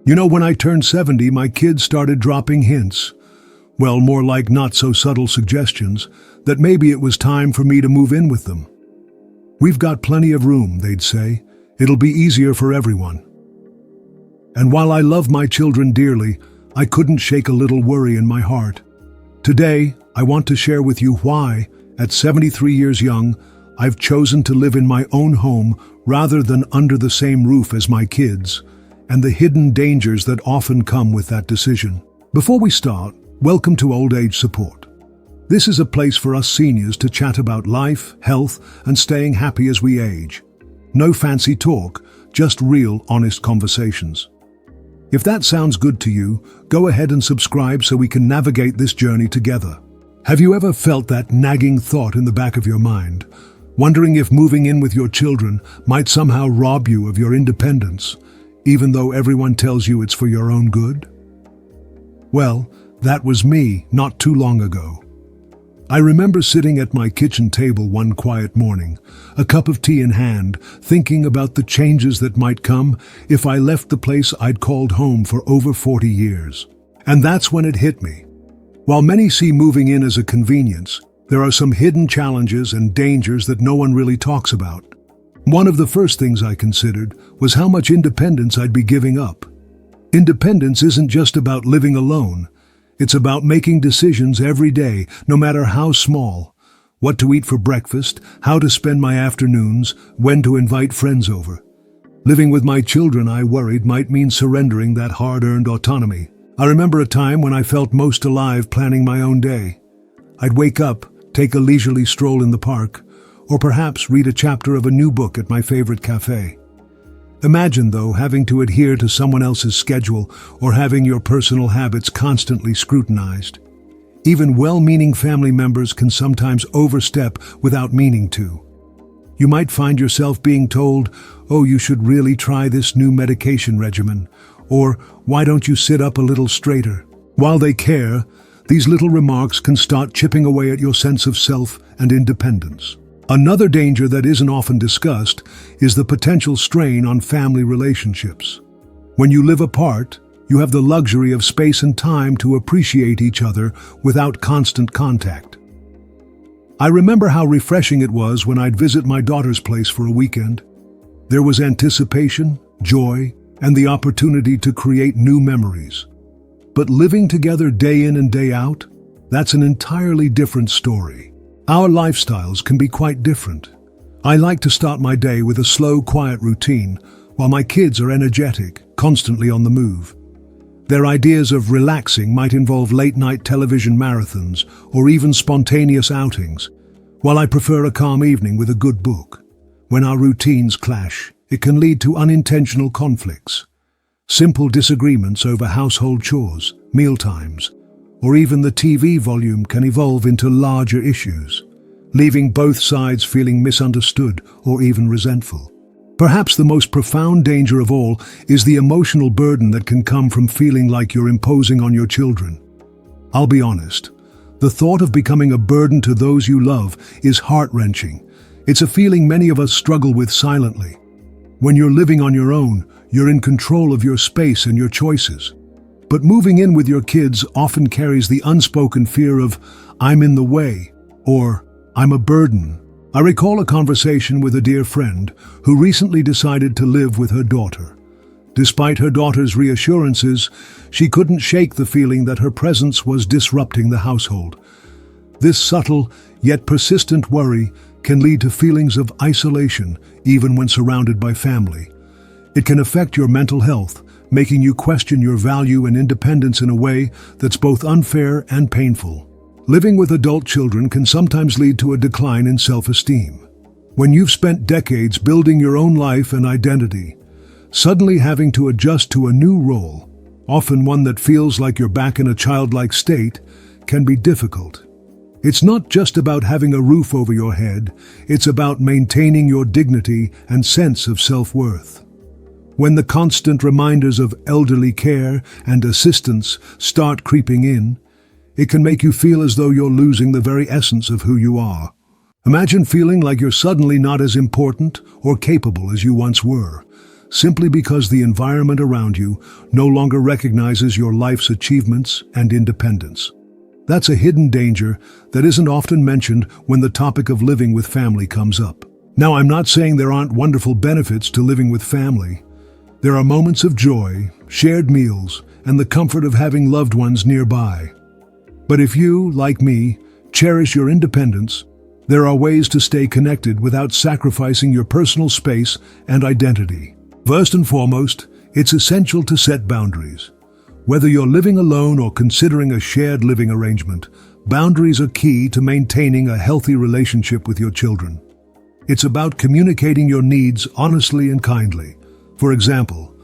You know, when I turned 70, my kids started dropping hints. Well, more like not-so-subtle suggestions that maybe it was time for me to move in with them. "We've got plenty of room," they'd say. "It'll be easier for everyone." And while I love my children dearly, I couldn't shake a little worry in my heart. Today, I want to share with you why, at 73 years young, I've chosen to live in my own home rather than under the same roof as my kids, and the hidden dangers that often come with that decision. Before we start, welcome to Old Age Support. This is a place for us seniors to chat about life, health, and staying happy as we age. No fancy talk, just real, honest conversations. If that sounds good to you, go ahead and subscribe so we can navigate this journey together. Have you ever felt that nagging thought in the back of your mind, wondering if moving in with your children might somehow rob you of your independence, even though everyone tells you it's for your own good? Well, that was me not too long ago. I remember sitting at my kitchen table one quiet morning, a cup of tea in hand, thinking about the changes that might come if I left the place I'd called home for over 40 years. And that's when it hit me. While many see moving in as a convenience, there are some hidden challenges and dangers that no one really talks about. One of the first things I considered was how much independence I'd be giving up. Independence isn't just about living alone. It's about making decisions every day, no matter how small. What to eat for breakfast, how to spend my afternoons, when to invite friends over. Living with my children, I worried, might mean surrendering that hard-earned autonomy. I remember a time when I felt most alive planning my own day. I'd wake up, take a leisurely stroll in the park, or perhaps read a chapter of a new book at my favorite cafe. Imagine, though, having to adhere to someone else's schedule or having your personal habits constantly scrutinized. Even well-meaning family members can sometimes overstep without meaning to. You might find yourself being told, "Oh, you should really try this new medication regimen," or "Why don't you sit up a little straighter?" While they care, these little remarks can start chipping away at your sense of self and independence. Another danger that isn't often discussed is the potential strain on family relationships. When you live apart, you have the luxury of space and time to appreciate each other without constant contact. I remember how refreshing it was when I'd visit my daughter's place for a weekend. There was anticipation, joy, and the opportunity to create new memories. But living together day in and day out, that's an entirely different story. Our lifestyles can be quite different. I like to start my day with a slow, quiet routine, while my kids are energetic, constantly on the move. Their ideas of relaxing might involve late-night television marathons or even spontaneous outings, while I prefer a calm evening with a good book. When our routines clash, it can lead to unintentional conflicts. Simple disagreements over household chores, mealtimes, or even the TV volume can evolve into larger issues, leaving both sides feeling misunderstood or even resentful. Perhaps the most profound danger of all is the emotional burden that can come from feeling like you're imposing on your children. I'll be honest, the thought of becoming a burden to those you love is heart-wrenching. It's a feeling many of us struggle with silently. When you're living on your own, you're in control of your space and your choices. But moving in with your kids often carries the unspoken fear of, "I'm in the way," or "I'm a burden." I recall a conversation with a dear friend who recently decided to live with her daughter. Despite her daughter's reassurances, she couldn't shake the feeling that her presence was disrupting the household. This subtle, yet persistent worry can lead to feelings of isolation even when surrounded by family. It can affect your mental health, making you question your value and independence in a way that's both unfair and painful. Living with adult children can sometimes lead to a decline in self-esteem. When you've spent decades building your own life and identity, suddenly having to adjust to a new role, often one that feels like you're back in a childlike state, can be difficult. It's not just about having a roof over your head, it's about maintaining your dignity and sense of self-worth. When the constant reminders of elderly care and assistance start creeping in, it can make you feel as though you're losing the very essence of who you are. Imagine feeling like you're suddenly not as important or capable as you once were. simply because the environment around you no longer recognizes your life's achievements and independence. That's a hidden danger that isn't often mentioned when the topic of living with family comes up. Now, I'm not saying there aren't wonderful benefits to living with family. There are moments of joy, shared meals, and the comfort of having loved ones nearby. But if you, like me, cherish your independence, there are ways to stay connected without sacrificing your personal space and identity. First and foremost, it's essential to set boundaries. Whether you're living alone or considering a shared living arrangement, boundaries are key to maintaining a healthy relationship with your children. It's about communicating your needs honestly and kindly. For example,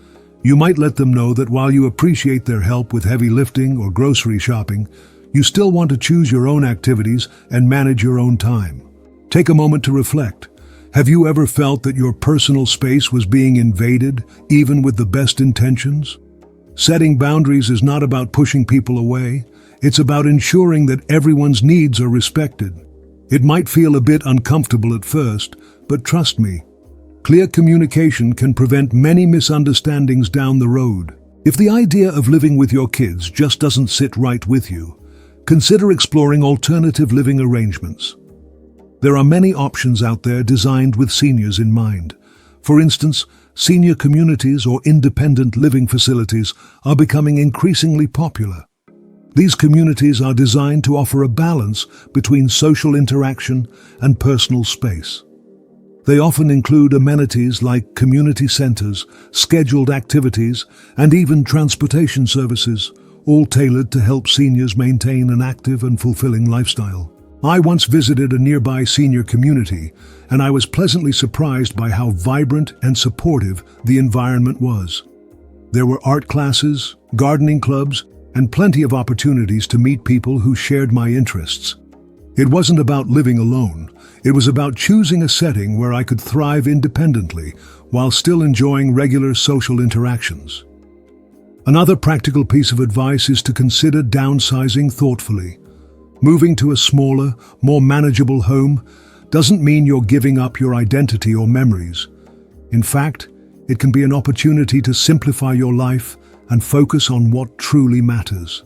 you might let them know that while you appreciate their help with heavy lifting or grocery shopping, you still want to choose your own activities and manage your own time. Take a moment to reflect. Have you ever felt that your personal space was being invaded, even with the best intentions? Setting boundaries is not about pushing people away. It's about ensuring that everyone's needs are respected. It might feel a bit uncomfortable at first, but trust me, clear communication can prevent many misunderstandings down the road. If the idea of living with your kids just doesn't sit right with you, consider exploring alternative living arrangements. There are many options out there designed with seniors in mind. For instance, senior communities or independent living facilities are becoming increasingly popular. These communities are designed to offer a balance between social interaction and personal space. They often include amenities like community centers, scheduled activities, and even transportation services, all tailored to help seniors maintain an active and fulfilling lifestyle. I once visited a nearby senior community, and I was pleasantly surprised by how vibrant and supportive the environment was. There were art classes, gardening clubs, and plenty of opportunities to meet people who shared my interests. It wasn't about living alone. It was about choosing a setting where I could thrive independently while still enjoying regular social interactions. Another practical piece of advice is to consider downsizing thoughtfully. Moving to a smaller, more manageable home doesn't mean you're giving up your identity or memories. In fact, it can be an opportunity to simplify your life and focus on what truly matters.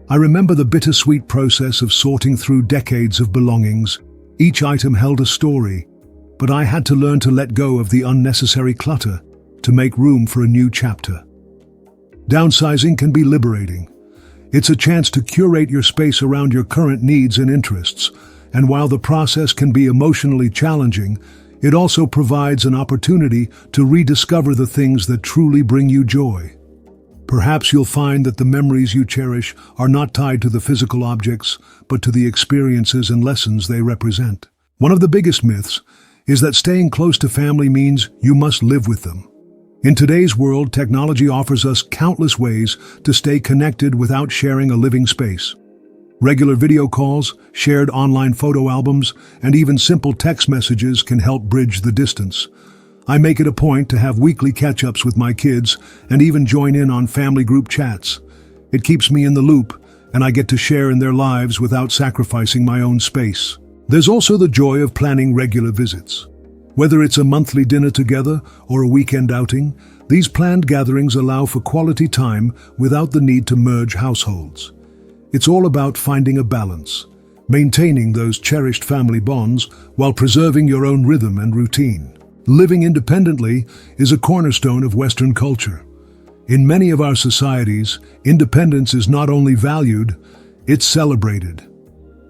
I remember the bittersweet process of sorting through decades of belongings. Each item held a story, but I had to learn to let go of the unnecessary clutter to make room for a new chapter. Downsizing can be liberating. It's a chance to curate your space around your current needs and interests, and while the process can be emotionally challenging, it also provides an opportunity to rediscover the things that truly bring you joy. Perhaps you'll find that the memories you cherish are not tied to the physical objects, but to the experiences and lessons they represent. One of the biggest myths is that staying close to family means you must live with them. In today's world, technology offers us countless ways to stay connected without sharing a living space. Regular video calls, shared online photo albums, and even simple text messages can help bridge the distance. I make it a point to have weekly catch-ups with my kids and even join in on family group chats. It keeps me in the loop, and I get to share in their lives without sacrificing my own space. There's also the joy of planning regular visits. Whether it's a monthly dinner together or a weekend outing, these planned gatherings allow for quality time without the need to merge households. It's all about finding a balance, maintaining those cherished family bonds while preserving your own rhythm and routine. Living independently is a cornerstone of Western culture. In many of our societies, independence is not only valued, it's celebrated.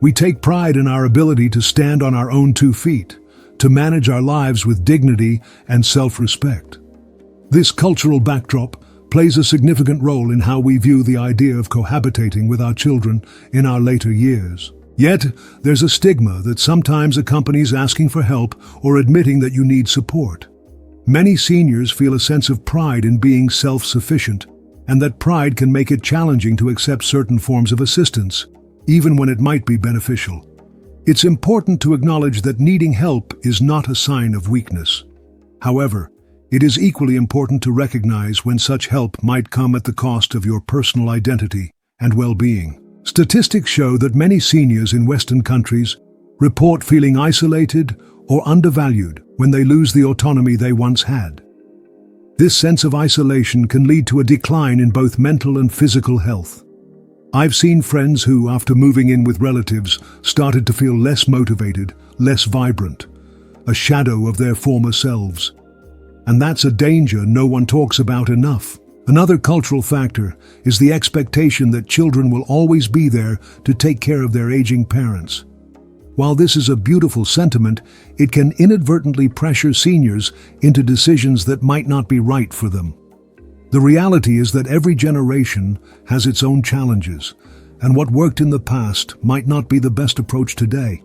We take pride in our ability to stand on our own 2 feet, to manage our lives with dignity and self-respect. This cultural backdrop plays a significant role in how we view the idea of cohabitating with our children in our later years. Yet, there's a stigma that sometimes accompanies asking for help or admitting that you need support. Many seniors feel a sense of pride in being self-sufficient, and that pride can make it challenging to accept certain forms of assistance, even when it might be beneficial. It's important to acknowledge that needing help is not a sign of weakness. However, it is equally important to recognize when such help might come at the cost of your personal identity and well-being. Statistics show that many seniors in Western countries report feeling isolated or undervalued when they lose the autonomy they once had. This sense of isolation can lead to a decline in both mental and physical health. I've seen friends who, after moving in with relatives, started to feel less motivated, less vibrant, a shadow of their former selves. And that's a danger no one talks about enough. Another cultural factor is the expectation that children will always be there to take care of their aging parents. While this is a beautiful sentiment, it can inadvertently pressure seniors into decisions that might not be right for them. The reality is that every generation has its own challenges, and what worked in the past might not be the best approach today.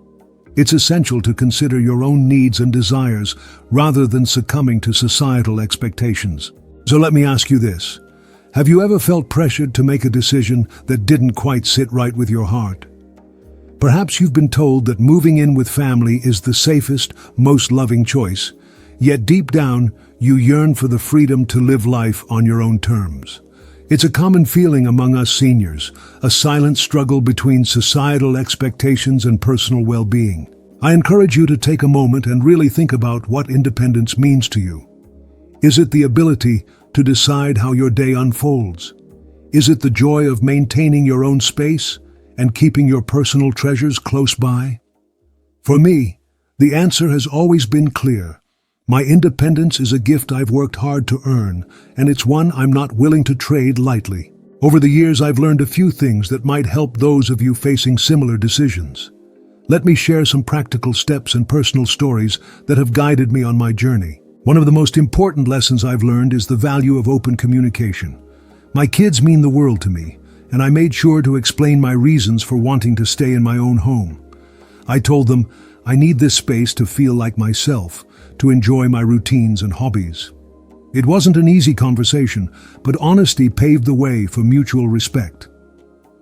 It's essential to consider your own needs and desires rather than succumbing to societal expectations. So let me ask you this. Have you ever felt pressured to make a decision that didn't quite sit right with your heart? Perhaps you've been told that moving in with family is the safest, most loving choice, yet deep down, you yearn for the freedom to live life on your own terms. It's a common feeling among us seniors, a silent struggle between societal expectations and personal well-being. I encourage you to take a moment and really think about what independence means to you. Is it the ability to decide how your day unfolds? Is it the joy of maintaining your own space and keeping your personal treasures close by? For me, the answer has always been clear. My independence is a gift I've worked hard to earn, and it's one I'm not willing to trade lightly. Over the years, I've learned a few things that might help those of you facing similar decisions. Let me share some practical steps and personal stories that have guided me on my journey. One of the most important lessons I've learned is the value of open communication. My kids mean the world to me, and I made sure to explain my reasons for wanting to stay in my own home. I told them I need this space to feel like myself, to enjoy my routines and hobbies. It wasn't an easy conversation, but honesty paved the way for mutual respect.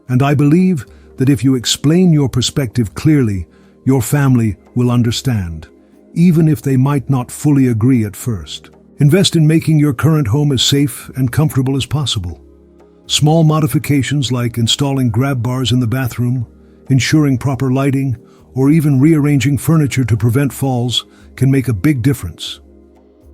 And I believe that if you explain your perspective clearly, your family will understand, even if they might not fully agree at first. Invest in making your current home as safe and comfortable as possible. Small modifications like installing grab bars in the bathroom, ensuring proper lighting, or even rearranging furniture to prevent falls can make a big difference.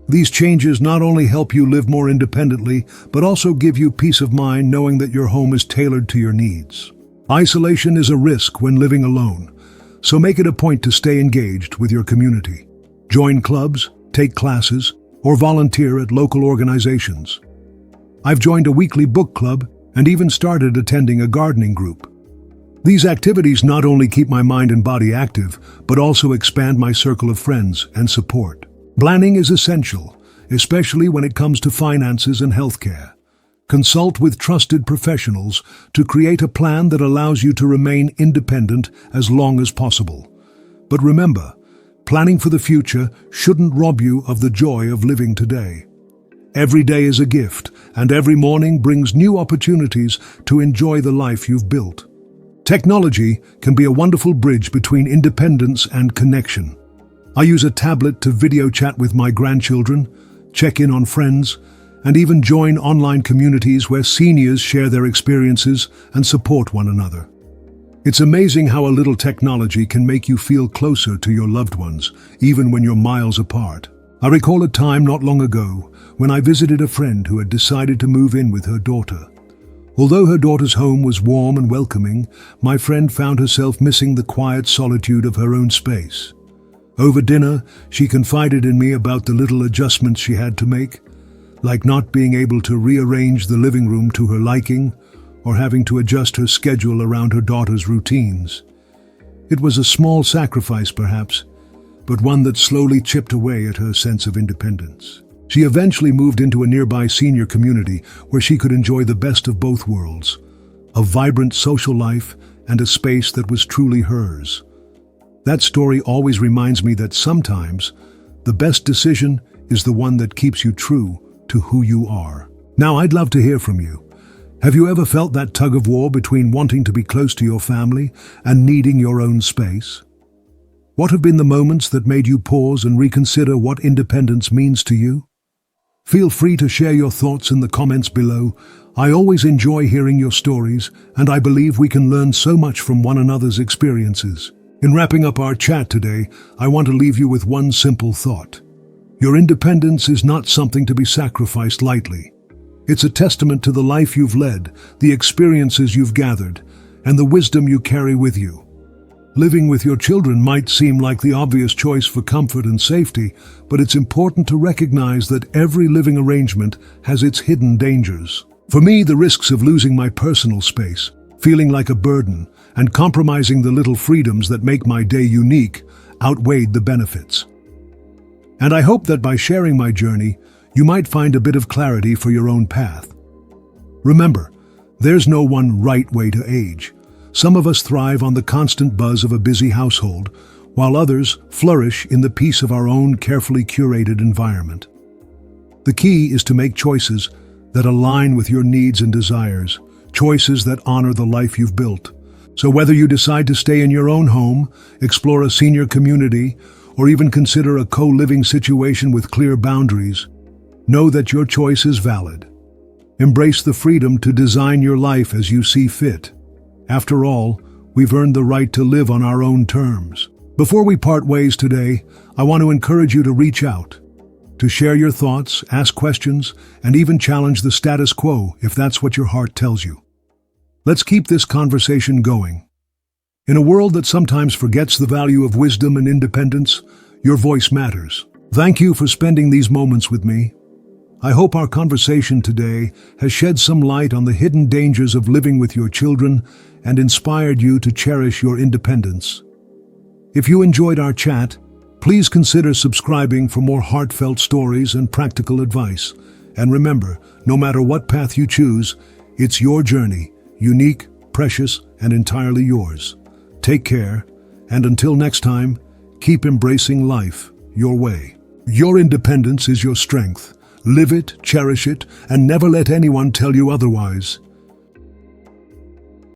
These changes not only help you live more independently, but also give you peace of mind knowing that your home is tailored to your needs. Isolation is a risk when living alone, so make it a point to stay engaged with your community. Join clubs, take classes, or volunteer at local organizations. I've joined a weekly book club and even started attending a gardening group. These activities not only keep my mind and body active, but also expand my circle of friends and support. Planning is essential, especially when it comes to finances and healthcare. Consult with trusted professionals to create a plan that allows you to remain independent as long as possible. But remember, planning for the future shouldn't rob you of the joy of living today. Every day is a gift, and every morning brings new opportunities to enjoy the life you've built. Technology can be a wonderful bridge between independence and connection. I use a tablet to video chat with my grandchildren, check in on friends, and even join online communities where seniors share their experiences and support one another. It's amazing how a little technology can make you feel closer to your loved ones, even when you're miles apart. I recall a time not long ago when I visited a friend who had decided to move in with her daughter. Although her daughter's home was warm and welcoming, my friend found herself missing the quiet solitude of her own space. Over dinner, she confided in me about the little adjustments she had to make, like not being able to rearrange the living room to her liking or having to adjust her schedule around her daughter's routines. It was a small sacrifice, perhaps, but one that slowly chipped away at her sense of independence. She eventually moved into a nearby senior community where she could enjoy the best of both worlds, a vibrant social life and a space that was truly hers. That story always reminds me that sometimes the best decision is the one that keeps you true to who you are. Now, I'd love to hear from you. Have you ever felt that tug of war between wanting to be close to your family and needing your own space? What have been the moments that made you pause and reconsider what independence means to you? Feel free to share your thoughts in the comments below. I always enjoy hearing your stories, and I believe we can learn so much from one another's experiences. In wrapping up our chat today, I want to leave you with one simple thought. Your independence is not something to be sacrificed lightly. It's a testament to the life you've led, the experiences you've gathered, and the wisdom you carry with you. Living with your children might seem like the obvious choice for comfort and safety, but it's important to recognize that every living arrangement has its hidden dangers. For me, the risks of losing my personal space, feeling like a burden, and compromising the little freedoms that make my day unique outweighed the benefits. And I hope that by sharing my journey, you might find a bit of clarity for your own path. Remember, there's no one right way to age. Some of us thrive on the constant buzz of a busy household, while others flourish in the peace of our own carefully curated environment. The key is to make choices that align with your needs and desires, choices that honor the life you've built. So whether you decide to stay in your own home, explore a senior community, or even consider a co-living situation with clear boundaries, know that your choice is valid. Embrace the freedom to design your life as you see fit. After all, we've earned the right to live on our own terms. Before we part ways today, I want to encourage you to reach out, to share your thoughts, ask questions, and even challenge the status quo if that's what your heart tells you. Let's keep this conversation going. In a world that sometimes forgets the value of wisdom and independence, your voice matters. Thank you for spending these moments with me. I hope our conversation today has shed some light on the hidden dangers of living with your children and inspired you to cherish your independence. If you enjoyed our chat, please consider subscribing for more heartfelt stories and practical advice. And remember, no matter what path you choose, it's your journey, unique, precious, and entirely yours. Take care, and until next time, keep embracing life your way. Your independence is your strength. Live it, cherish it, and never let anyone tell you otherwise.